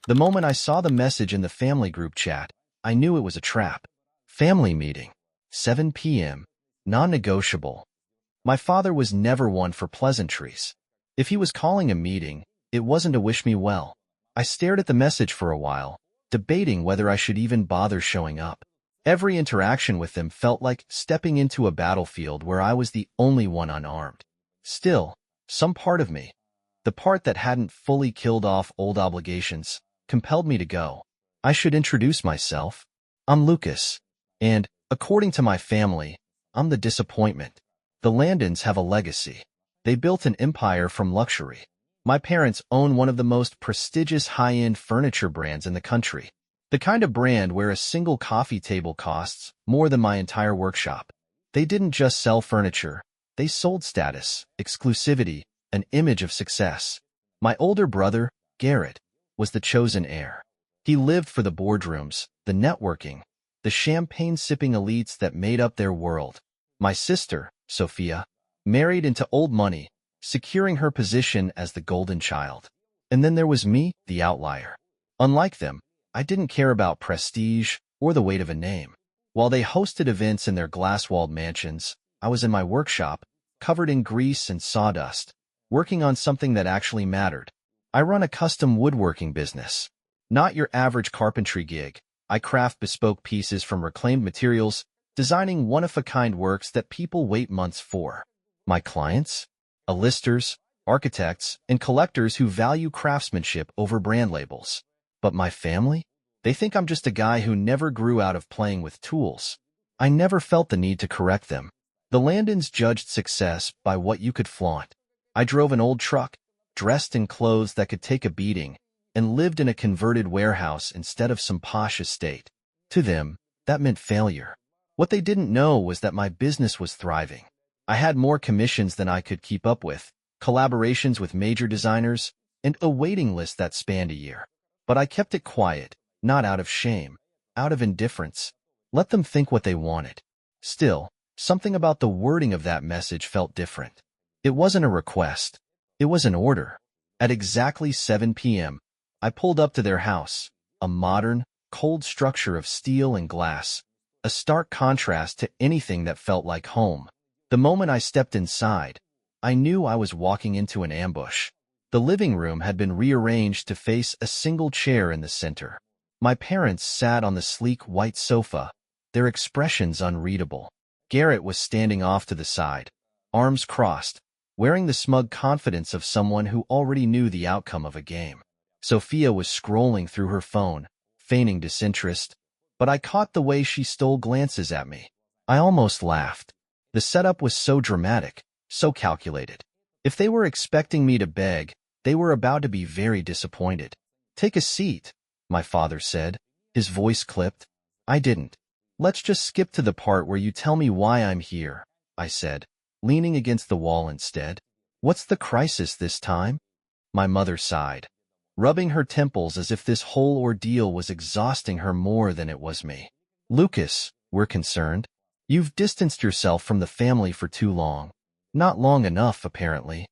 The moment I saw the message in the family group chat, I knew it was a trap. Family meeting. 7 p.m. Non-negotiable. My father was never one for pleasantries. If he was calling a meeting, it wasn't to wish me well. I stared at the message for a while, debating whether I should even bother showing up. Every interaction with them felt like stepping into a battlefield where I was the only one unarmed. Still, some part of me, the part that hadn't fully killed off old obligations, compelled me to go. I should introduce myself. I'm Lucas, and, according to my family, I'm the disappointment. The Landons have a legacy. They built an empire from luxury. My parents own one of the most prestigious high-end furniture brands in the country. The kind of brand where a single coffee table costs more than my entire workshop. They didn't just sell furniture. They sold status, exclusivity, an image of success. My older brother, Garrett, was the chosen heir. He lived for the boardrooms, the networking, the champagne-sipping elites that made up their world. My sister, Sophia, married into old money, securing her position as the golden child. And then there was me, the outlier. Unlike them, I didn't care about prestige or the weight of a name. While they hosted events in their glass-walled mansions, I was in my workshop, covered in grease and sawdust, working on something that actually mattered. I run a custom woodworking business. Not your average carpentry gig. I craft bespoke pieces from reclaimed materials, designing one-of-a-kind works that people wait months for. My clients? A-listers, architects, and collectors who value craftsmanship over brand labels. But my family? They think I'm just a guy who never grew out of playing with tools. I never felt the need to correct them. The Landons judged success by what you could flaunt. I drove an old truck, dressed in clothes that could take a beating, and lived in a converted warehouse instead of some posh estate. To them, that meant failure. What they didn't know was that my business was thriving. I had more commissions than I could keep up with, collaborations with major designers, and a waiting list that spanned a year. But I kept it quiet, not out of shame, out of indifference. Let them think what they wanted. Still, something about the wording of that message felt different. It wasn't a request. It was an order. At exactly 7 p.m., I pulled up to their house, a modern, cold structure of steel and glass, a stark contrast to anything that felt like home. The moment I stepped inside, I knew I was walking into an ambush. The living room had been rearranged to face a single chair in the center. My parents sat on the sleek white sofa, their expressions unreadable. Garrett was standing off to the side, arms crossed, wearing the smug confidence of someone who already knew the outcome of a game. Sophia was scrolling through her phone, feigning disinterest, but I caught the way she stole glances at me. I almost laughed. The setup was so dramatic, so calculated. If they were expecting me to beg, they were about to be very disappointed. "Take a seat," my father said, his voice clipped. I didn't. "Let's just skip to the part where you tell me why I'm here," I said, leaning against the wall instead. "What's the crisis this time?" My mother sighed, rubbing her temples as if this whole ordeal was exhausting her more than it was me. "Lucas, we're concerned. You've distanced yourself from the family for too long." "Not long enough, apparently."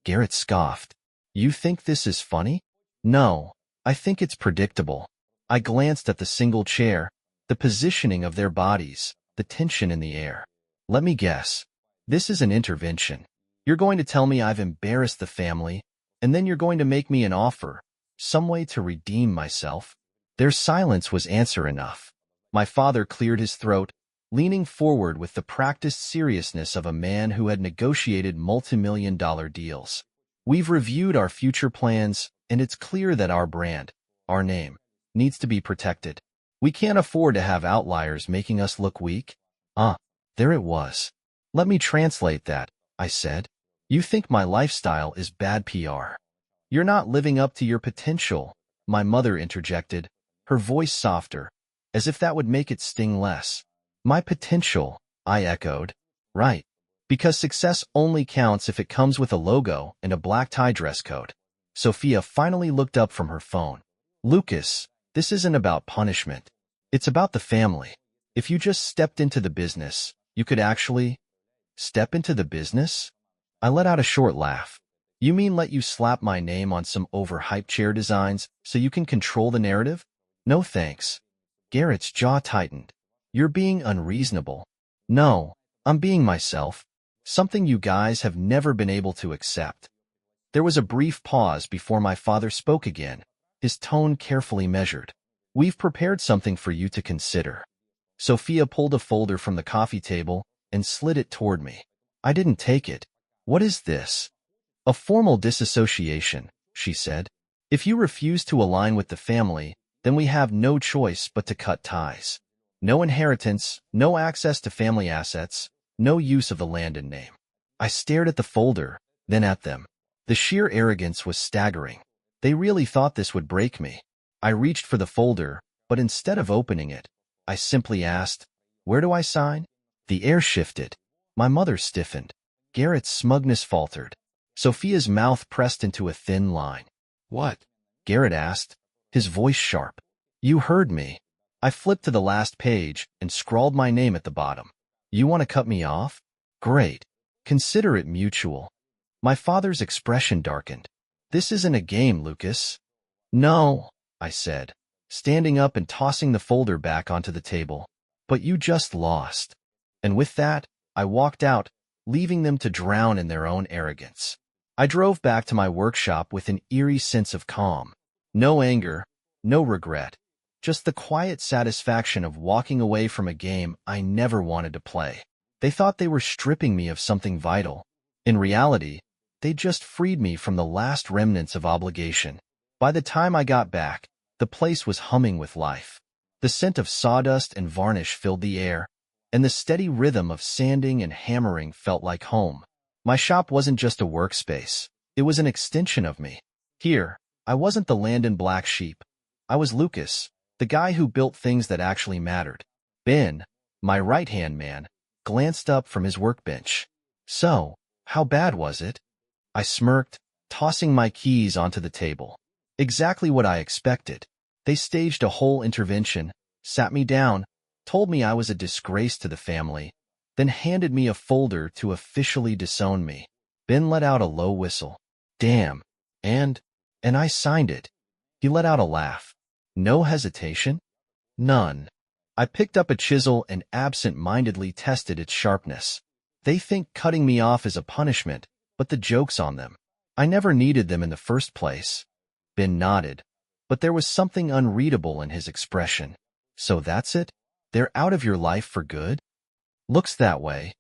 Garrett scoffed. "You think this is funny?" "No, I think it's predictable." I glanced at the single chair, the positioning of their bodies, the tension in the air. "Let me guess. This is an intervention. You're going to tell me I've embarrassed the family, and then you're going to make me an offer, some way to redeem myself." Their silence was answer enough. My father cleared his throat, leaning forward with the practiced seriousness of a man who had negotiated multi-million-dollar deals. "We've reviewed our future plans, and it's clear that our brand, our name, needs to be protected. We can't afford to have outliers making us look weak." There it was. "Let me translate that," I said. "You think my lifestyle is bad PR. You're not living up to your potential," my mother interjected, her voice softer, as if that would make it sting less. "My potential," I echoed. "Right. Because success only counts if it comes with a logo and a black tie dress code." Sophia finally looked up from her phone. "Lucas, this isn't about punishment. It's about the family. If you just stepped into the business, you could actually..." "Step into the business?" I let out a short laugh. You mean let you slap my name on some overhyped chair designs so you can control the narrative? No thanks. Garrett's jaw tightened. You're being unreasonable. No, I'm being myself. Something you guys have never been able to accept. There was a brief pause before my father spoke again, his tone carefully measured. We've prepared something for you to consider. Sophia pulled a folder from the coffee table and slid it toward me. I didn't take it. What is this? A formal disassociation, she said. If you refuse to align with the family, then we have no choice but to cut ties. No inheritance, no access to family assets, no use of the land and name. I stared at the folder, then at them. The sheer arrogance was staggering. They really thought this would break me. I reached for the folder, but instead of opening it, I simply asked, "Where do I sign?" The air shifted. My mother stiffened. Garrett's smugness faltered. Sophia's mouth pressed into a thin line. "What?" Garrett asked, his voice sharp. "You heard me." I flipped to the last page and scrawled my name at the bottom. "You want to cut me off? Great. Consider it mutual." My father's expression darkened. "This isn't a game, Lucas." "No," I said, standing up and tossing the folder back onto the table. "But you just lost." And with that, I walked out, leaving them to drown in their own arrogance. I drove back to my workshop with an eerie sense of calm. No anger, no regret, just the quiet satisfaction of walking away from a game I never wanted to play. They thought they were stripping me of something vital. In reality, they just freed me from the last remnants of obligation. By the time I got back, the place was humming with life. The scent of sawdust and varnish filled the air, and the steady rhythm of sanding and hammering felt like home. My shop wasn't just a workspace. It was an extension of me. Here, I wasn't the Landon black sheep. I was Lucas, the guy who built things that actually mattered. Ben, my right-hand man, glanced up from his workbench. "So, how bad was it?" I smirked, tossing my keys onto the table. Exactly what I expected. They staged a whole intervention, sat me down, told me I was a disgrace to the family, then handed me a folder to officially disown me. Ben let out a low whistle. "Damn. And I signed it." He let out a laugh. "No hesitation?" "None." I picked up a chisel and absent-mindedly tested its sharpness. They think cutting me off is a punishment, but the joke's on them. I never needed them in the first place. Ben nodded, but there was something unreadable in his expression. "So that's it? They're out of your life for good?" "Looks that way."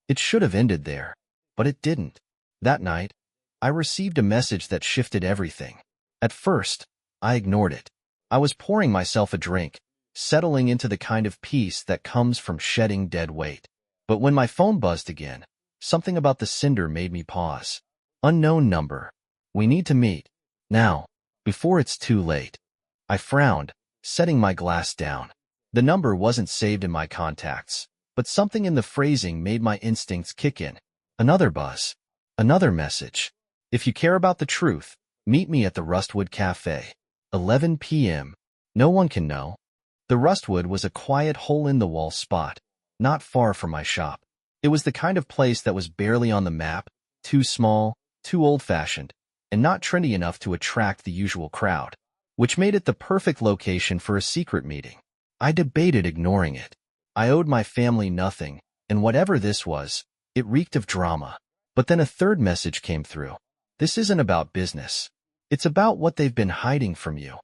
It should have ended there, but it didn't. That night, I received a message that shifted everything. At first, I ignored it. I was pouring myself a drink, settling into the kind of peace that comes from shedding dead weight. But when my phone buzzed again, something about the sender made me pause. "Unknown number. We need to meet. Now, before it's too late." I frowned, setting my glass down. The number wasn't saved in my contacts, but something in the phrasing made my instincts kick in. Another buzz. Another message. "If you care about the truth, meet me at the Rustwood Cafe. 11 p.m. No one can know." The Rustwood was a quiet hole-in-the-wall spot, not far from my shop. It was the kind of place that was barely on the map, too small, too old-fashioned, and not trendy enough to attract the usual crowd, which made it the perfect location for a secret meeting. I debated ignoring it. I owed my family nothing, and whatever this was, it reeked of drama. But then a third message came through. "This isn't about business. It's about what they've been hiding from you."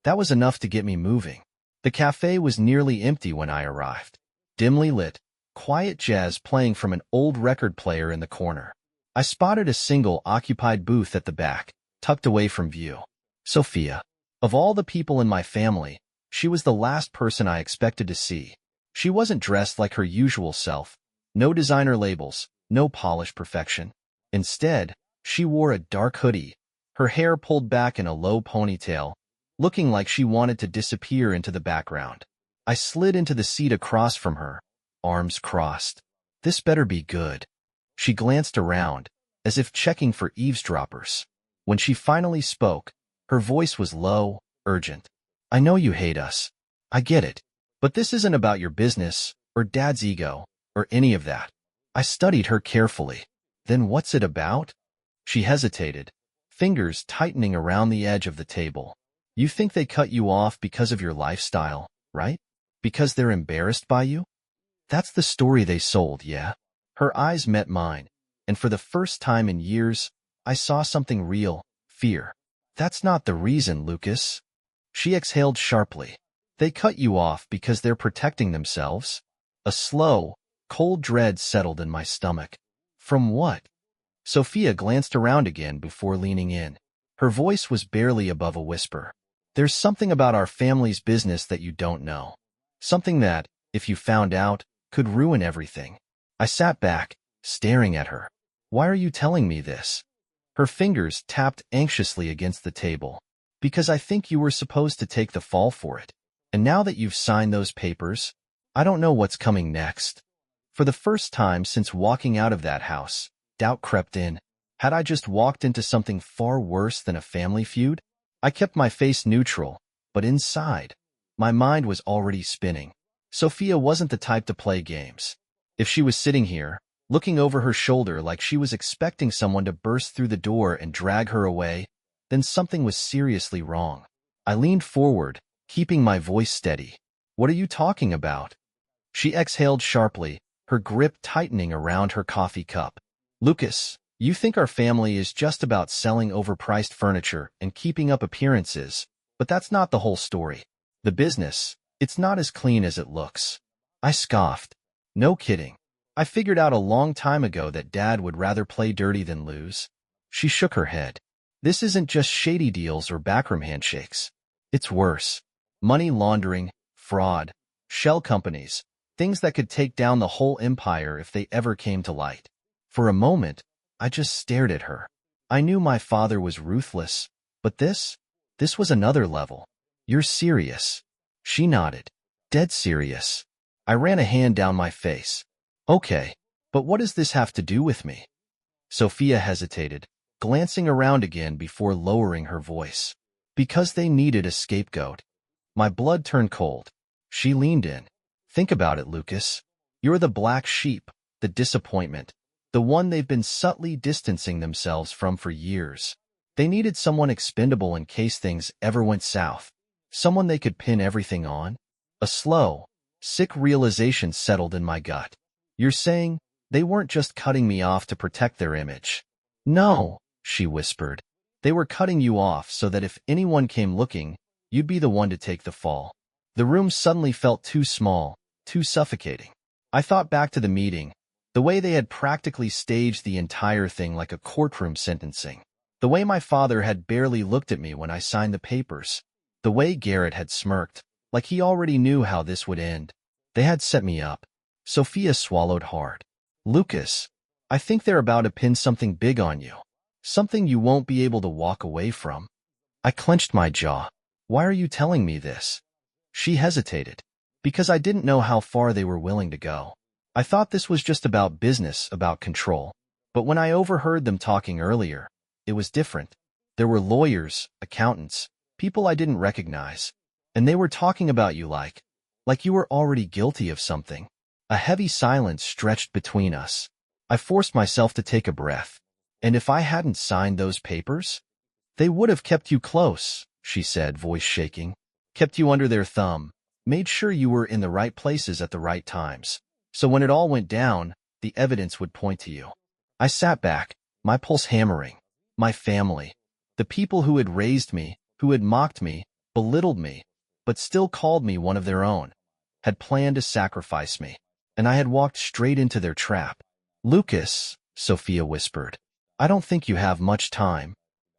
That was enough to get me moving. The cafe was nearly empty when I arrived. Dimly lit, quiet jazz playing from an old record player in the corner. I spotted a single occupied booth at the back, tucked away from view. Sophia. Of all the people in my family, she was the last person I expected to see. She wasn't dressed like her usual self. No designer labels, no polished perfection. Instead, she wore a dark hoodie, her hair pulled back in a low ponytail, looking like she wanted to disappear into the background. I slid into the seat across from her, arms crossed. This better be good. She glanced around, as if checking for eavesdroppers. When she finally spoke, her voice was low, urgent. "I know you hate us. I get it. But this isn't about your business, or Dad's ego, or any of that." I studied her carefully. "Then what's it about?" She hesitated, fingers tightening around the edge of the table. You think they cut you off because of your lifestyle, right? Because they're embarrassed by you? That's the story they sold, yeah? Her eyes met mine, and for the first time in years, I saw something real, fear. That's not the reason, Lucas. She exhaled sharply. They cut you off because they're protecting themselves? A slow, cold dread settled in my stomach. From what? Sophia glanced around again before leaning in. Her voice was barely above a whisper. There's something about our family's business that you don't know. Something that, if you found out, could ruin everything. I sat back, staring at her. Why are you telling me this? Her fingers tapped anxiously against the table. Because I think you were supposed to take the fall for it. And now that you've signed those papers, I don't know what's coming next. For the first time since walking out of that house, doubt crept in. Had I just walked into something far worse than a family feud? I kept my face neutral, but inside, my mind was already spinning. Sophia wasn't the type to play games. If she was sitting here, looking over her shoulder like she was expecting someone to burst through the door and drag her away, then something was seriously wrong. I leaned forward, keeping my voice steady. What are you talking about? She exhaled sharply, her grip tightening around her coffee cup. Lucas, you think our family is just about selling overpriced furniture and keeping up appearances, but that's not the whole story. The business, it's not as clean as it looks. I scoffed. No kidding. I figured out a long time ago that Dad would rather play dirty than lose. She shook her head. This isn't just shady deals or backroom handshakes. It's worse. Money laundering, fraud, shell companies, things that could take down the whole empire if they ever came to light. For a moment, I just stared at her. I knew my father was ruthless, but this was another level. You're serious. She nodded. Dead serious. I ran a hand down my face. Okay, but what does this have to do with me? Sophia hesitated, glancing around again before lowering her voice. Because they needed a scapegoat. My blood turned cold. She leaned in. Think about it, Lucas. You're the black sheep, the disappointment, the one they've been subtly distancing themselves from for years. They needed someone expendable in case things ever went south. Someone they could pin everything on. A slow, sick realization settled in my gut. You're saying they weren't just cutting me off to protect their image? No, she whispered. They were cutting you off so that if anyone came looking, you'd be the one to take the fall. The room suddenly felt too small, too suffocating. I thought back to the meeting, the way they had practically staged the entire thing like a courtroom sentencing. The way my father had barely looked at me when I signed the papers. The way Garrett had smirked, like he already knew how this would end. They had set me up. Sophia swallowed hard. Lucas, I think they're about to pin something big on you. Something you won't be able to walk away from. I clenched my jaw. Why are you telling me this? She hesitated. Because I didn't know how far they were willing to go. I thought this was just about business, about control. But when I overheard them talking earlier, it was different. There were lawyers, accountants, people I didn't recognize. And they were talking about you like you were already guilty of something. A heavy silence stretched between us. I forced myself to take a breath. And if I hadn't signed those papers? They would have kept you close, she said, voice shaking. Kept you under their thumb. Made sure you were in the right places at the right times. So when it all went down, the evidence would point to you. I sat back, my pulse hammering. My family. The people who had raised me, who had mocked me, belittled me, but still called me one of their own, had planned to sacrifice me. And I had walked straight into their trap. Lucas, Sophia whispered. I don't think you have much time.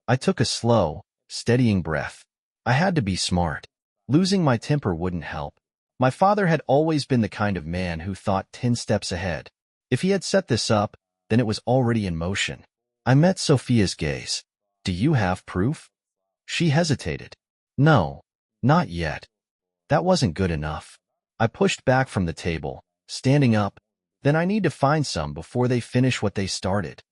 I took a slow, steadying breath. I had to be smart. Losing my temper wouldn't help. My father had always been the kind of man who thought 10 steps ahead. If he had set this up, then it was already in motion. I met Sophia's gaze. Do you have proof? She hesitated. No, not yet. That wasn't good enough. I pushed back from the table, standing up. Then I need to find some before they finish what they started.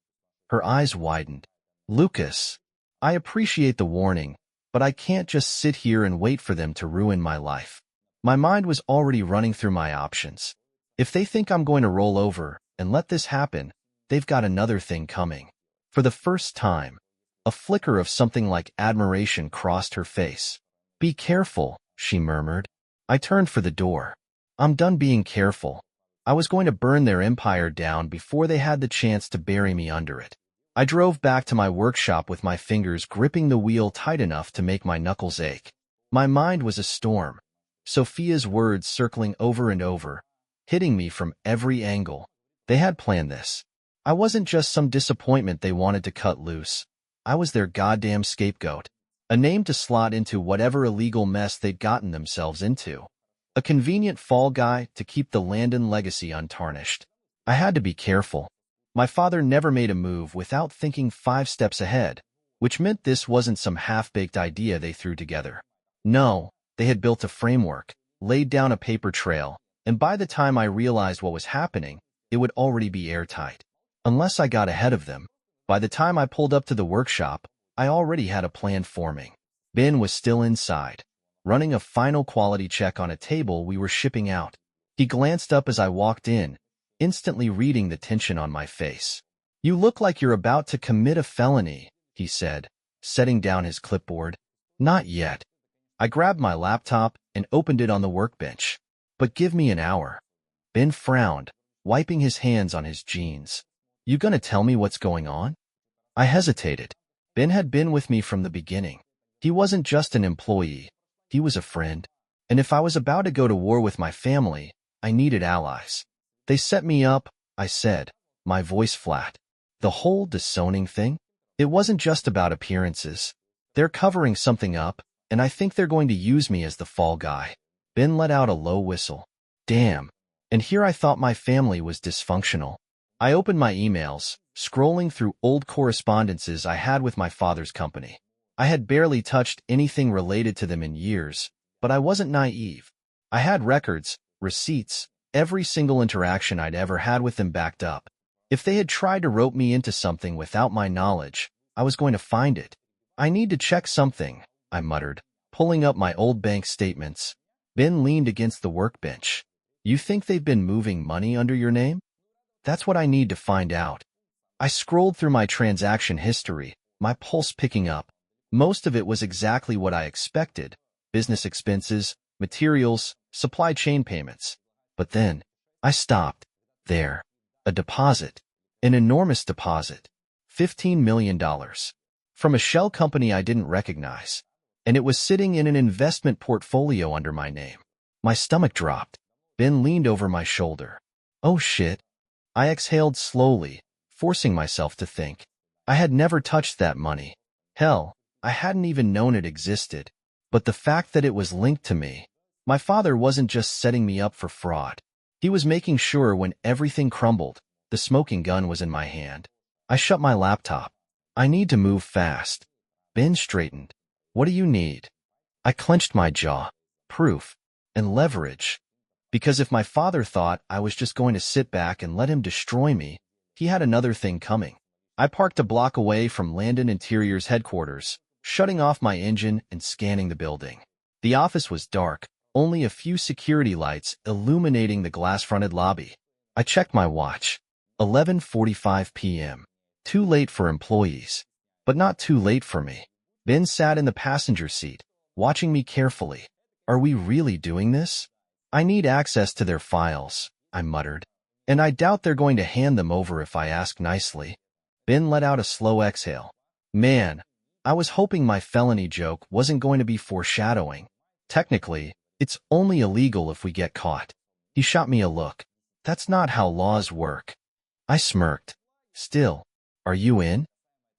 Her eyes widened. Lucas, I appreciate the warning, but I can't just sit here and wait for them to ruin my life. My mind was already running through my options. If they think I'm going to roll over and let this happen, they've got another thing coming. For the first time, a flicker of something like admiration crossed her face. "Be careful," she murmured. I turned for the door. "I'm done being careful." I was going to burn their empire down before they had the chance to bury me under it. I drove back to my workshop with my fingers gripping the wheel tight enough to make my knuckles ache. My mind was a storm. Sophia's words circling over and over, hitting me from every angle. They had planned this. I wasn't just some disappointment they wanted to cut loose. I was their goddamn scapegoat. A name to slot into whatever illegal mess they'd gotten themselves into. A convenient fall guy to keep the Landon legacy untarnished. I had to be careful. My father never made a move without thinking 5 steps ahead, which meant this wasn't some half-baked idea they threw together. No, they had built a framework, laid down a paper trail, and by the time I realized what was happening, it would already be airtight. Unless I got ahead of them. By the time I pulled up to the workshop, I already had a plan forming. Ben was still inside, running a final quality check on a table we were shipping out. He glanced up as I walked in, instantly reading the tension on my face. "You look like you're about to commit a felony," he said, setting down his clipboard. "Not yet." I grabbed my laptop and opened it on the workbench. "But give me an hour." Ben frowned, wiping his hands on his jeans. "You gonna tell me what's going on?" I hesitated. Ben had been with me from the beginning. He wasn't just an employee. He was a friend. And if I was about to go to war with my family, I needed allies. "They set me up," I said, my voice flat. "The whole disowning thing? It wasn't just about appearances. They're covering something up, and I think they're going to use me as the fall guy." Ben let out a low whistle. Damn. And here I thought my family was dysfunctional. I opened my emails, scrolling through old correspondences I had with my father's company. I had barely touched anything related to them in years, but I wasn't naive. I had records, receipts, every single interaction I'd ever had with them backed up. If they had tried to rope me into something without my knowledge, I was going to find it. "I need to check something," I muttered, pulling up my old bank statements. Ben leaned against the workbench. "You think they've been moving money under your name?" "That's what I need to find out." I scrolled through my transaction history, my pulse picking up. Most of it was exactly what I expected: business expenses, materials, supply chain payments. But then, I stopped. There. A deposit. An enormous deposit. $15 million. From a shell company I didn't recognize. And it was sitting in an investment portfolio under my name. My stomach dropped. Ben leaned over my shoulder. "Oh shit." I exhaled slowly, forcing myself to think. I had never touched that money. Hell, I hadn't even known it existed. But the fact that it was linked to me. My father wasn't just setting me up for fraud. He was making sure when everything crumbled, the smoking gun was in my hand. I shut my laptop. "I need to move fast." Ben straightened. "What do you need?" I clenched my jaw. Proof. And leverage. Because if my father thought I was just going to sit back and let him destroy me, he had another thing coming. I parked a block away from Landon Interior's headquarters, shutting off my engine and scanning the building. The office was dark, only a few security lights illuminating the glass-fronted lobby. I checked my watch. 11:45 p.m. Too late for employees, but not too late for me. Ben sat in the passenger seat, watching me carefully. "Are we really doing this?" "I need access to their files," I muttered. "And I doubt they're going to hand them over if I ask nicely." Ben let out a slow exhale. Man, I was hoping my felony joke wasn't going to be foreshadowing. Technically, it's only illegal if we get caught. He shot me a look. "That's not how laws work." I smirked. "Still, are you in?"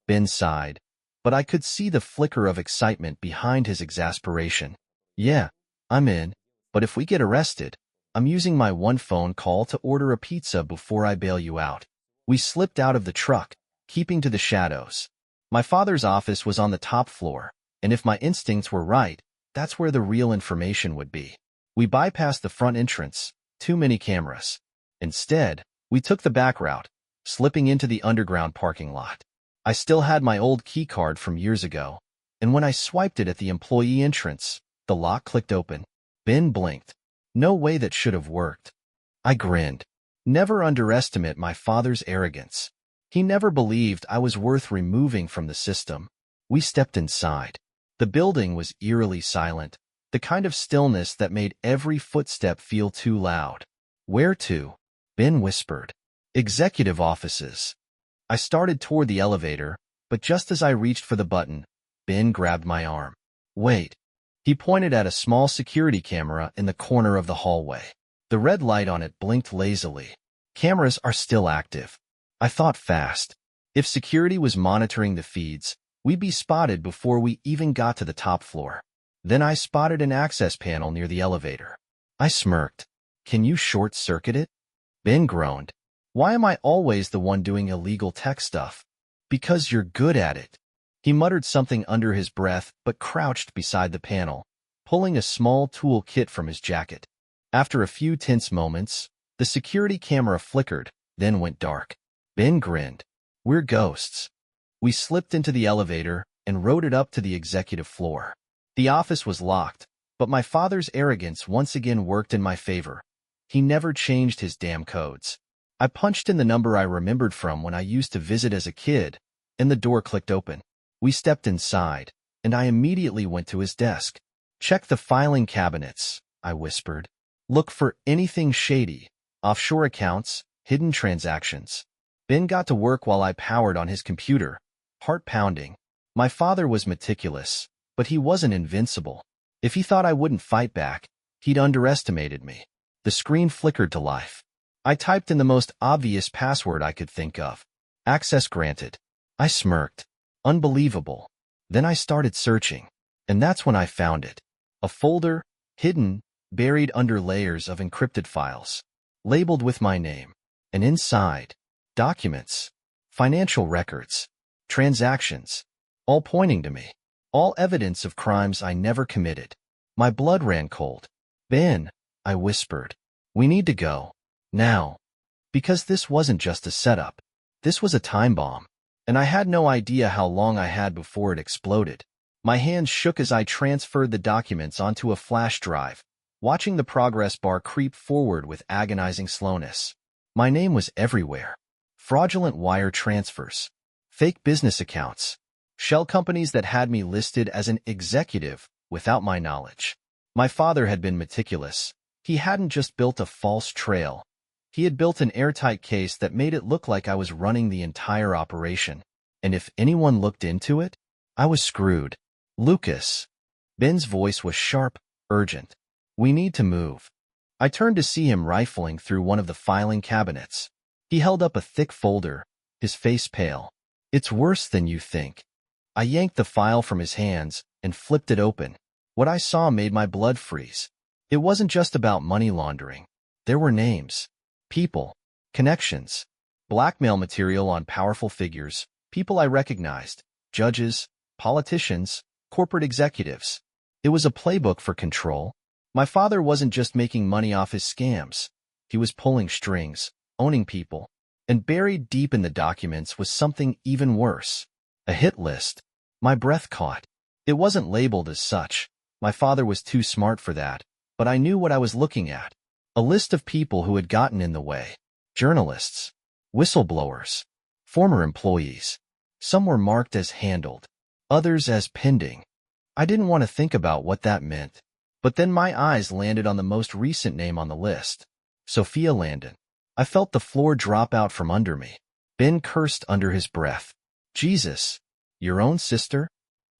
Ben sighed, but I could see the flicker of excitement behind his exasperation. "Yeah, I'm in. But if we get arrested, I'm using my one phone call to order a pizza before I bail you out." We slipped out of the truck, keeping to the shadows. My father's office was on the top floor, and if my instincts were right, that's where the real information would be. We bypassed the front entrance, too many cameras. Instead, we took the back route, slipping into the underground parking lot. I still had my old key card from years ago, and when I swiped it at the employee entrance, the lock clicked open. Ben blinked. No way that should have worked. I grinned. Never underestimate my father's arrogance. He never believed I was worth removing from the system. We stepped inside. The building was eerily silent, the kind of stillness that made every footstep feel too loud. "Where to?" Ben whispered. "Executive offices." I started toward the elevator, but just as I reached for the button, Ben grabbed my arm. "Wait." He pointed at a small security camera in the corner of the hallway. The red light on it blinked lazily. "Cameras are still active." I thought fast. If security was monitoring the feeds, we'd be spotted before we even got to the top floor. Then I spotted an access panel near the elevator. I smirked. "Can you short-circuit it?" Ben groaned. "Why am I always the one doing illegal tech stuff?" "Because you're good at it." He muttered something under his breath but crouched beside the panel, pulling a small tool kit from his jacket. After a few tense moments, the security camera flickered, then went dark. Ben grinned. "We're ghosts." We slipped into the elevator and rode it up to the executive floor. The office was locked, but my father's arrogance once again worked in my favor. He never changed his damn codes. I punched in the number I remembered from when I used to visit as a kid, and the door clicked open. We stepped inside, and I immediately went to his desk. "Check the filing cabinets," I whispered. "Look for anything shady, offshore accounts, hidden transactions." Ben got to work while I powered on his computer, heart pounding. My father was meticulous, but he wasn't invincible. If he thought I wouldn't fight back, he'd underestimated me. The screen flickered to life. I typed in the most obvious password I could think of. "Access granted." I smirked. Unbelievable. Then I started searching, and that's when I found it. A folder, hidden, buried under layers of encrypted files, labeled with my name. And inside, documents, financial records, transactions, all pointing to me. All evidence of crimes I never committed. My blood ran cold. "Ben," I whispered, "we need to go. Now." Because this wasn't just a setup. This was a time bomb. And I had no idea how long I had before it exploded. My hands shook as I transferred the documents onto a flash drive, watching the progress bar creep forward with agonizing slowness. My name was everywhere. Fraudulent wire transfers, fake business accounts, shell companies that had me listed as an executive without my knowledge. My father had been meticulous. He hadn't just built a false trail. He had built an airtight case that made it look like I was running the entire operation. And if anyone looked into it, I was screwed. "Lucas." Ben's voice was sharp, urgent. "We need to move." I turned to see him rifling through one of the filing cabinets. He held up a thick folder, his face pale. "It's worse than you think." I yanked the file from his hands and flipped it open. What I saw made my blood freeze. It wasn't just about money laundering. There were names. People, connections, blackmail material on powerful figures, people I recognized, judges, politicians, corporate executives. It was a playbook for control. My father wasn't just making money off his scams. He was pulling strings, owning people, and buried deep in the documents was something even worse. A hit list. My breath caught. It wasn't labeled as such. My father was too smart for that, but I knew what I was looking at. A list of people who had gotten in the way. Journalists, whistleblowers, former employees. Some were marked as handled, others as pending. I didn't want to think about what that meant. But then my eyes landed on the most recent name on the list. Sophia Landon. I felt the floor drop out from under me. Ben cursed under his breath. "Jesus, your own sister?"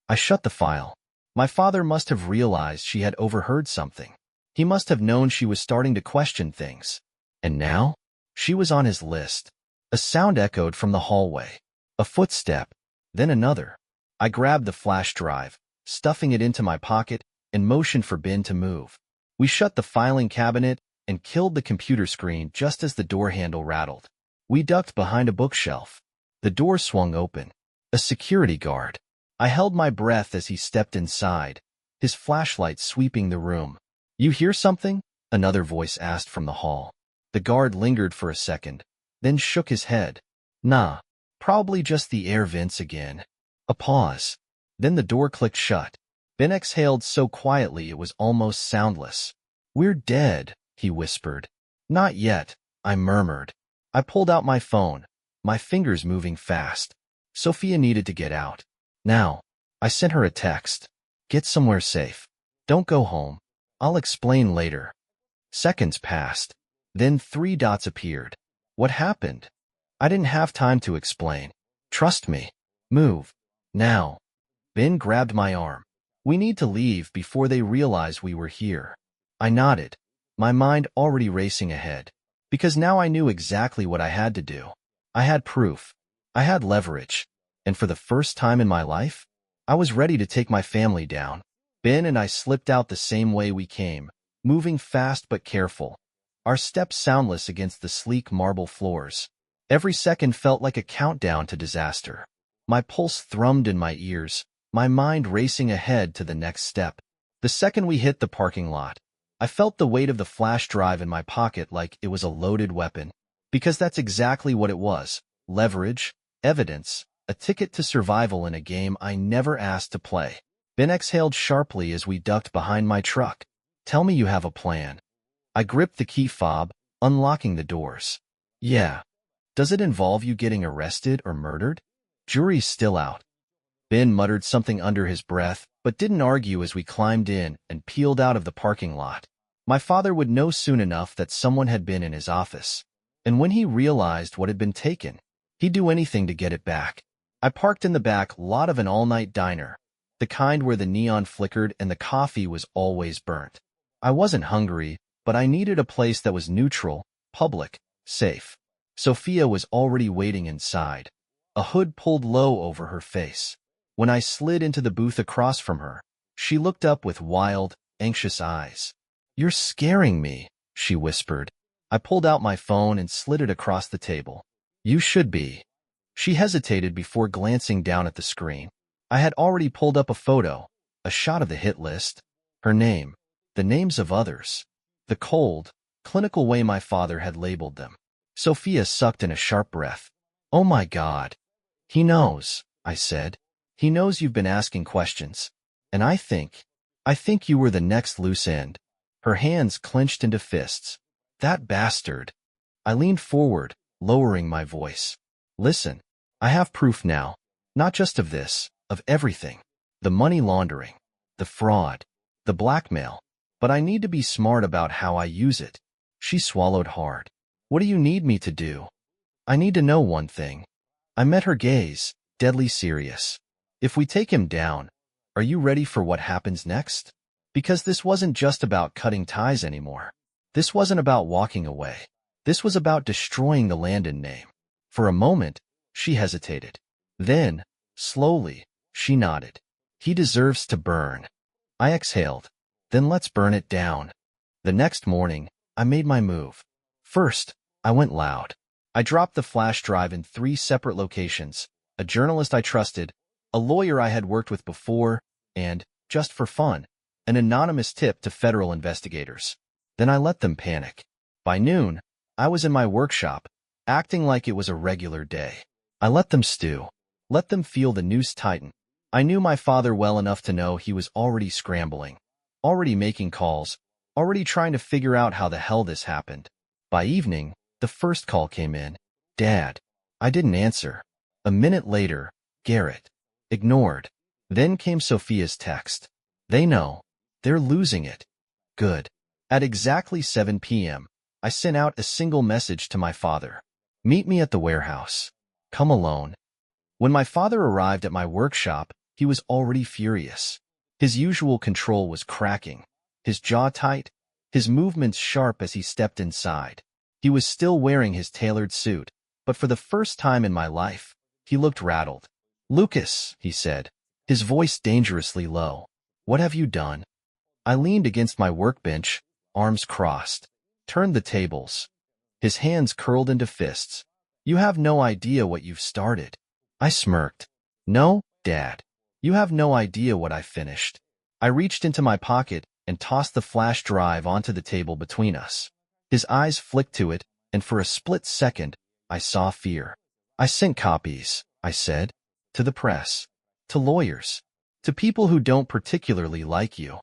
I shut the file. My father must have realized she had overheard something. He must have known she was starting to question things. And now? She was on his list. A sound echoed from the hallway. A footstep, then another. I grabbed the flash drive, stuffing it into my pocket, and motioned for Ben to move. We shut the filing cabinet and killed the computer screen just as the door handle rattled. We ducked behind a bookshelf. The door swung open. A security guard. I held my breath as he stepped inside, his flashlight sweeping the room. "You hear something?" another voice asked from the hall. The guard lingered for a second, then shook his head. "Nah, probably just the air vents again." A pause. Then the door clicked shut. Ben exhaled so quietly it was almost soundless. "We're dead," he whispered. "Not yet," I murmured. I pulled out my phone, my fingers moving fast. Sophia needed to get out. Now. I sent her a text. Get somewhere safe. Don't go home. I'll explain later. Seconds passed. Then 3 dots appeared. What happened? I didn't have time to explain. Trust me. Move. Now. Ben grabbed my arm. We need to leave before they realize we were here. I nodded, my mind already racing ahead, because now I knew exactly what I had to do. I had proof. I had leverage. And for the first time in my life, I was ready to take my family down. Ben and I slipped out the same way we came, moving fast but careful, our steps soundless against the sleek marble floors. Every second felt like a countdown to disaster. My pulse thrummed in my ears, my mind racing ahead to the next step. The second we hit the parking lot, I felt the weight of the flash drive in my pocket like it was a loaded weapon. Because that's exactly what it was. Leverage, evidence, a ticket to survival in a game I never asked to play. Ben exhaled sharply as we ducked behind my truck. Tell me you have a plan. I gripped the key fob, unlocking the doors. Yeah. Does it involve you getting arrested or murdered? Jury's still out. Ben muttered something under his breath, but didn't argue as we climbed in and peeled out of the parking lot. My father would know soon enough that someone had been in his office. And when he realized what had been taken, he'd do anything to get it back. I parked in the back lot of an all-night diner, the kind where the neon flickered and the coffee was always burnt. I wasn't hungry, but I needed a place that was neutral, public, safe. Sophia was already waiting inside, a hood pulled low over her face. When I slid into the booth across from her, she looked up with wild, anxious eyes. You're scaring me, she whispered. I pulled out my phone and slid it across the table. You should be. She hesitated before glancing down at the screen. I had already pulled up a photo, a shot of the hit list, her name, the names of others, the cold, clinical way my father had labeled them. Sophia sucked in a sharp breath. Oh my God. He knows, I said. He knows you've been asking questions. And I think you were the next loose end. Her hands clenched into fists. That bastard. I leaned forward, lowering my voice. Listen, I have proof now. Not just of this, of everything. The money laundering, the fraud, the blackmail. But I need to be smart about how I use it. She swallowed hard. What do you need me to do? I need to know one thing. I met her gaze, deadly serious. If we take him down, are you ready for what happens next? Because this wasn't just about cutting ties anymore. This wasn't about walking away. This was about destroying the Landon name. For a moment, she hesitated. Then, slowly, she nodded. He deserves to burn. I exhaled. Then let's burn it down. The next morning, I made my move. First, I went loud. I dropped the flash drive in 3 separate locations, a journalist I trusted, a lawyer I had worked with before, and, just for fun, an anonymous tip to federal investigators. Then I let them panic. By noon, I was in my workshop, acting like it was a regular day. I let them stew. Let them feel the noose tighten. I knew my father well enough to know he was already scrambling, already making calls, already trying to figure out how the hell this happened. By evening, the first call came in. Dad. I didn't answer. A minute later, Garrett. Ignored. Then came Sophia's text. They know. They're losing it. Good. At exactly 7 p.m., I sent out a single message to my father. Meet me at the warehouse. Come alone. When my father arrived at my workshop, he was already furious. His usual control was cracking, his jaw tight, his movements sharp as he stepped inside. He was still wearing his tailored suit, but for the first time in my life, he looked rattled. Lucas, he said, his voice dangerously low. What have you done? I leaned against my workbench, arms crossed, turned the tables. His hands curled into fists. You have no idea what you've started. I smirked. No, Dad. You have no idea what I finished. I reached into my pocket and tossed the flash drive onto the table between us. His eyes flicked to it, and for a split second, I saw fear. I sent copies, I said, to the press, to lawyers, to people who don't particularly like you.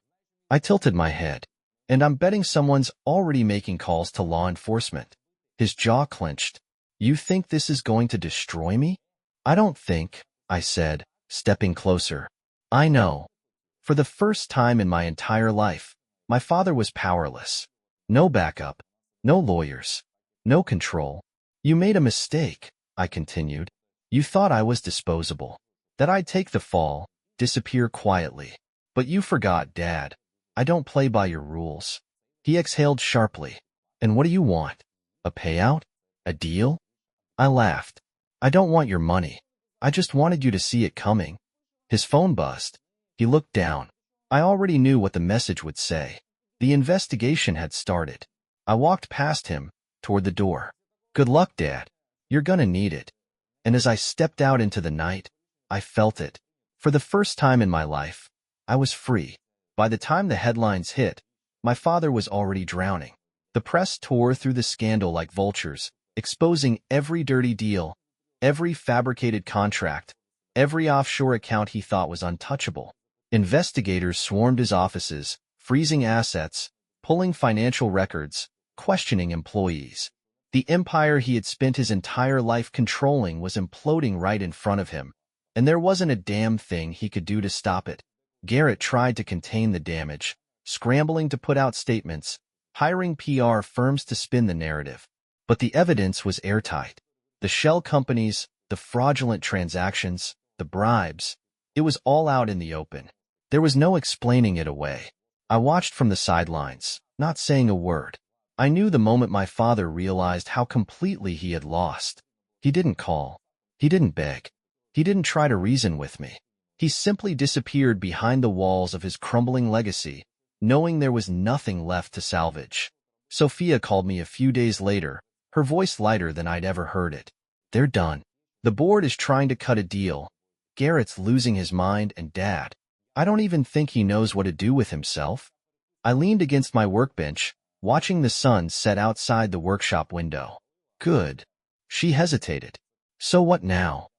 I tilted my head, and I'm betting someone's already making calls to law enforcement. His jaw clenched. You think this is going to destroy me? I don't think, I said, stepping closer. I know. For the first time in my entire life, my father was powerless. No backup, no lawyers, no control. You made a mistake, I continued. You thought I was disposable, that I'd take the fall, disappear quietly. But you forgot, Dad. I don't play by your rules. He exhaled sharply. And what do you want? A payout? A deal? I laughed. I don't want your money. I just wanted you to see it coming. His phone buzzed. He looked down. I already knew what the message would say. The investigation had started. I walked past him, toward the door. Good luck, Dad. You're gonna need it. And as I stepped out into the night, I felt it. For the first time in my life, I was free. By the time the headlines hit, my father was already drowning. The press tore through the scandal like vultures, exposing every dirty deal, every fabricated contract, every offshore account he thought was untouchable. Investigators swarmed his offices, freezing assets, pulling financial records, questioning employees. The empire he had spent his entire life controlling was imploding right in front of him, and there wasn't a damn thing he could do to stop it. Garrett tried to contain the damage, scrambling to put out statements, hiring PR firms to spin the narrative. But the evidence was airtight. The shell companies, the fraudulent transactions, the bribes, it was all out in the open. There was no explaining it away. I watched from the sidelines, not saying a word. I knew the moment my father realized how completely he had lost. He didn't call. He didn't beg. He didn't try to reason with me. He simply disappeared behind the walls of his crumbling legacy, knowing there was nothing left to salvage. Sophia called me a few days later, her voice lighter than I'd ever heard it. They're done. The board is trying to cut a deal. Garrett's losing his mind, and Dad, I don't even think he knows what to do with himself. I leaned against my workbench, watching the sun set outside the workshop window. Good. She hesitated. So what now?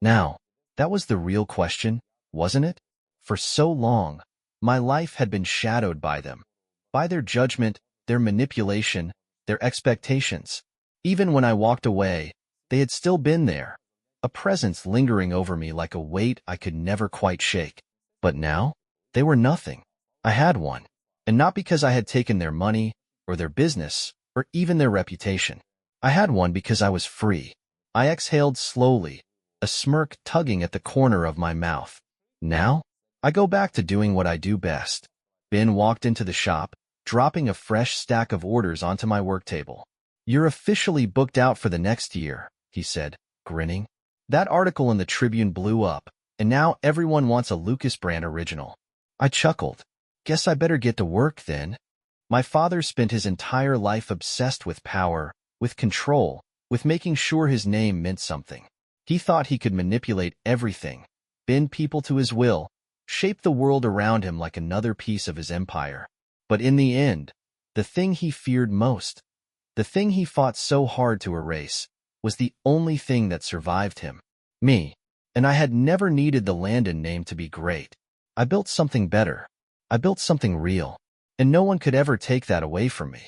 Now, that was the real question, wasn't it? For so long, my life had been shadowed by them, by their judgment, their manipulation, their expectations. Even when I walked away, they had still been there, a presence lingering over me like a weight I could never quite shake. But now, they were nothing. I had one, and not because I had taken their money, or their business, or even their reputation. I had one because I was free. I exhaled slowly, a smirk tugging at the corner of my mouth. Now, I go back to doing what I do best. Ben walked into the shop, dropping a fresh stack of orders onto my work table. You're officially booked out for the next year, he said, grinning. That article in the Tribune blew up, and now everyone wants a Lucas brand original. I chuckled. Guess I better get to work then. My father spent his entire life obsessed with power, with control, with making sure his name meant something. He thought he could manipulate everything, bend people to his will, shape the world around him like another piece of his empire. But in the end, the thing he feared most, the thing he fought so hard to erase, was the only thing that survived him. Me. And I had never needed the Landon name to be great. I built something better. I built something real. And no one could ever take that away from me.